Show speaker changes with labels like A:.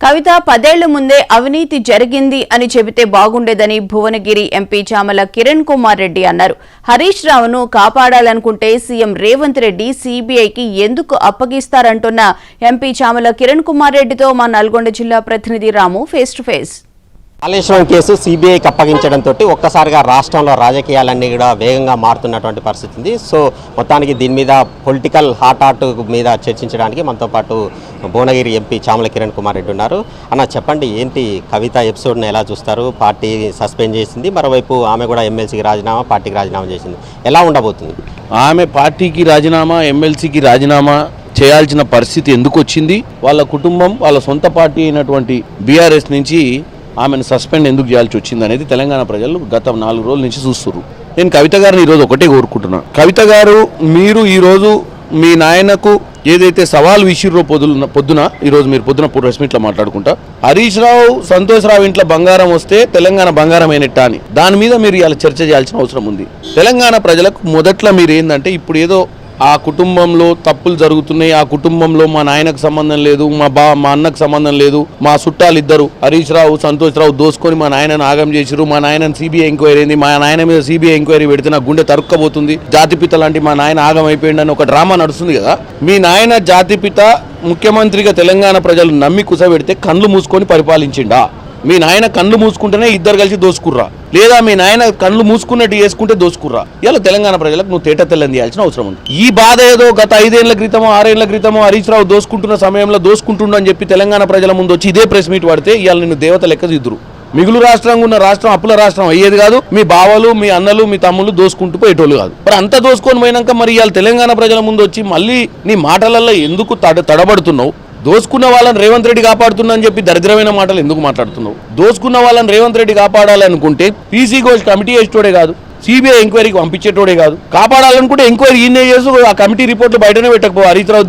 A: కవిత 10 ఏళ్ల ముందే అవినీతి జరిగింది అని చెబితే బాగుండేదని భువనగిరి ఎంపీ చామల కిరణ్ కుమార్ రెడ్డి అన్నారు. హరీష్ రావును కాపాడాలనుకుంటే సీఎం రేవంత్ రెడ్డి సీబీఐకి ఎందుకు అప్పగిస్తారంటున్న ఎంపీ చామల కిరణ్ కుమార్ రెడ్డితో మా నల్గొండ జిల్లా ప్రతినిధి Ramu face to face.
B: Kaleshwaram case సీబీఐకి అప్పగించడంతో ఒక్కసారిగా రాష్ట్రంలో రాజకీయాలన్నీ కూడా వేగంగా మారుతున్నటువంటి పరిస్థితి ఉంది. సో మొత్తానికి దీని మీద పొలిటికల్ హాట్ మీద చర్చించడానికి మనతో పాటు భువనగిరి ఎంపీ చామల కిరణ్ కుమార్ రెడ్డి ఉన్నారు. అన్న చెప్పండి, ఏంటి కవిత ఎపిసోడ్ని ఎలా చూస్తారు? పార్టీ సస్పెండ్ చేసింది, మరోవైపు ఆమె కూడా ఎమ్మెల్సీకి రాజీనామా, పార్టీకి రాజీనామా చేసింది. ఎలా ఉండబోతుంది?
C: ఆమె పార్టీకి రాజీనామా, ఎమ్మెల్సీకి రాజీనామా చేయాల్సిన పరిస్థితి ఎందుకు వచ్చింది? వాళ్ళ కుటుంబం, వాళ్ళ సొంత పార్టీ అయినటువంటి బీఆర్ఎస్ నుంచి ఆమెను సస్పెండ్ ఎందుకు చేయాల్సి వచ్చింది అనేది తెలంగాణ ప్రజలు గత 4 రోజుల నుంచి చూస్తున్నారు. నేను కవిత గారిని ఈరోజు ఒకటే కోరుకుంటున్నా. కవిత గారు, మీరు ఈరోజు మీ నాయనకు ఏదైతే సవాల్ విసిర్రో పొద్దున ఈరోజు మీరు పొద్దున ప్రెస్ మీట్లో మాట్లాడుకుంటా, హరీష్ రావు, సంతోష్ రావు ఇంట్లో బంగారం వస్తే తెలంగాణ బంగారం అయినట్ట అని దాని మీద మీరు ఇలా చర్చ చేయాల్సిన అవసరం ఉంది. తెలంగాణ ప్రజలకు మొదట్లో మీరు ఏంటంటే, ఇప్పుడు ఏదో ఆ కుటుంబంలో తప్పులు జరుగుతున్నాయి, ఆ కుటుంబంలో మా నాయనకు సంబంధం లేదు, మా అన్నకు సంబంధం లేదు, మా చుట్టాలు ఇద్దరు హరీష్ రావు, సంతోష్ రావు దోసుకొని మా నాయనను ఆగం చేసిరు, మా నాయనను సిబిఐ ఎంక్వైరీ అయింది, మా నాయన మీద సిబిఐ ఎంక్వైరీ పెడితే నా గుండె తరుక్కబోతుంది, జాతిపిత లాంటి మా నాయన ఆగం అయిపోయిందని ఒక డ్రామా నడుస్తుంది కదా. మీ నాయన జాతిపిత ముఖ్యమంత్రిగా తెలంగాణ ప్రజలు నమ్మి కుసబెడితే కళ్ళు మూసుకొని పరిపాలించిండా? మీ నాయన కళ్ళు మూసుకుంటేనే ఇద్దరు కలిసి దోసుకుర్రా, లేదా మీ నాయన కళ్ళు మూసుకున్నట్టు చేసుకుంటే దోసుకుర్రా? ఇలా తెలంగాణ ప్రజలకు నువ్వు తేట తెల్లని చేయాల్సిన అవసరం ఉంది. ఈ బాధ ఏదో గత 5 ఏళ్ల క్రితమో 6 ఏళ్ల క్రితమో హరీష్ రావు దోసుకుంటున్న సమయంలో దోసుకుంటుండ అని చెప్పి తెలంగాణ ప్రజల ముందు వచ్చి ఇదే ప్రెస్ మీట్ పడితే ఇవాళ నిన్ను దేవత లెక్క దిద్దురు. మిగులు రాష్ట్రంగా ఉన్న రాష్ట్రం అప్పుల రాష్ట్రం అయ్యేది కాదు. మీ బావలు, మీ అన్నలు, మీ తమ్ముళ్ళు దోసుకుంటూ పోయేటోళ్ళు కాదు. మరి అంతా దోసుకొని పోయినాక మరి ఇవాళ తెలంగాణ ప్రజల ముందు వచ్చి మళ్ళీ నీ మాటలలో ఎందుకు తడబడుతున్నావు? దోసుకున్న వాళ్ళని రేవంత్ రెడ్డి కాపాడుతున్నా అని చెప్పి దరిద్రమైన మాటలు ఎందుకు మాట్లాడుతున్నావు? దోసుకున్న వాళ్ళని రేవంత్ రెడ్డి కాపాడాలనుకుంటే పీసీ ఘోష్ కమిటీ వేసేటోడే కాదు, సిబిఐ ఎంక్వైరీకి పంపించేటోడే కాదు. కాపాడాలనుకుంటే ఎంక్వైరీ ఈయనే చేసి ఆ కమిటీ రిపోర్ట్లు బయటనే పెట్టకపో. హరీష్ రావు